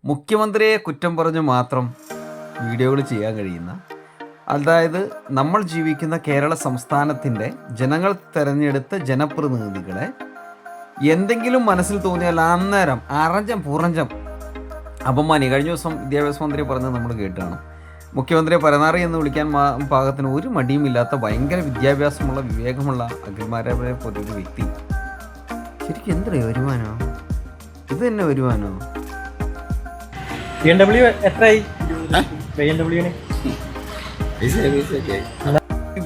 മുഖ്യമന്ത്രിയെ കുറ്റം പറഞ്ഞ് മാത്രം വീഡിയോകൾ ചെയ്യാൻ കഴിയുന്ന, അതായത് നമ്മൾ ജീവിക്കുന്ന കേരള സംസ്ഥാനത്തിൻ്റെ ജനങ്ങൾ തിരഞ്ഞെടുത്ത ജനപ്രതിനിധികളെ എന്തെങ്കിലും മനസ്സിൽ തോന്നിയാൽ അന്നേരം പുറഞ്ചം അപമാനി. കഴിഞ്ഞ ദിവസം വിദ്യാഭ്യാസ മന്ത്രി പറഞ്ഞത് നമ്മൾ കേട്ടാണ്. മുഖ്യമന്ത്രിയെ പരനാറി എന്ന് വിളിക്കാൻ പാകത്തിന് ഒരു മടിയുമില്ലാത്ത ഭയങ്കര വിദ്യാഭ്യാസമുള്ള വിവേകമുള്ള അഖിൽമാരെ പോലൊരു വ്യക്തി. ശരിക്കും എന്തൊരു വരുമാനോ ഇത് തന്നെ വരുമാനോ?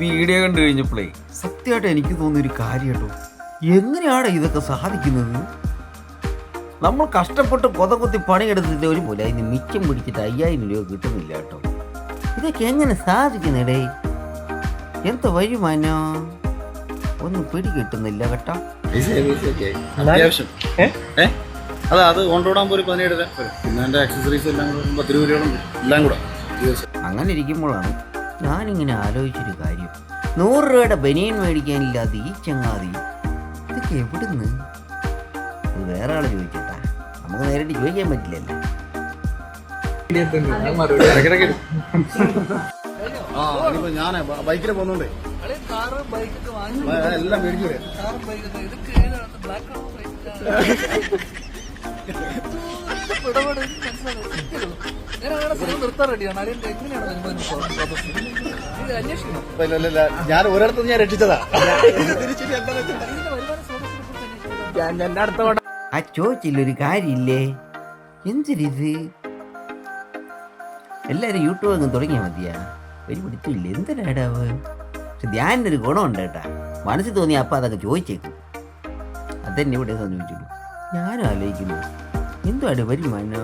വീഡിയോ കണ്ടു കഴിഞ്ഞപ്പോഴേ സത്യമായിട്ട് എനിക്ക് തോന്നിയൊരു കാര്യം കേട്ടോ, എങ്ങനെയാണ് ഇതൊക്കെ സാധിക്കുന്നത്? നമ്മൾ കഷ്ടപ്പെട്ട് കൊതകുത്തി പണിയെടുത്തിട്ട് ഒരു പോലെ അതിന് മിച്ചം പിടിച്ചിട്ട് 5000 രൂപ കിട്ടുന്നില്ല കേട്ടോ. ഇതൊക്കെ എങ്ങനെ സാധിക്കുന്നിടേ? എന്ത് വരുമാനോ ഒന്നും പിടി കിട്ടുന്നില്ല കേട്ടോ. അത് കൊണ്ടുവിടാൻ പോലും 17 രൂപ, പിന്നെ എൻ്റെ ആക്സസറീസ് എല്ലാം 10 രൂപയോളം എല്ലാം കൂടെ. അങ്ങനെ ഇരിക്കുമ്പോഴാണ് ഞാനിങ്ങനെ ആലോചിച്ചൊരു കാര്യം. 100 രൂപയുടെ ബനിയൻ മേടിക്കാനില്ലാതെ ഈ ചങ്ങാതി ഇതൊക്കെ എവിടുന്ന്? അത് വേറെ ആളെ ചോദിക്കട്ടാ, നമുക്ക് നേരിട്ട് ചോദിക്കാൻ പറ്റില്ലല്ലോ. ഞാൻ ബൈക്കിൽ പോകുന്നുണ്ട് എല്ലാം മേടിച്ചു. ഞാൻ ഒരിടത്ത് ഞാൻ രക്ഷിച്ചതാ. ആ ചോദിച്ചില്ലൊരു കാര്യമില്ലേ? എന്തിരിത്? എല്ലാവരും യൂട്യൂബ് അങ്ങ് തുടങ്ങിയാൽ മതിയാ, ഒരു പിടിച്ചില്ല എന്തിനാടാവ്. പക്ഷെ ധ്യാനൊരു ഗുണമുണ്ട് കേട്ടാ, മനസ്സിൽ തോന്നി അപ്പം അതൊക്കെ ചോദിച്ചേക്കും. അതെന്നെ ഇവിടെ ചോദിച്ചുള്ളൂ. ഞാനും ആലോചിക്കുന്നു എന്തുവാണ് വരുമാനോ?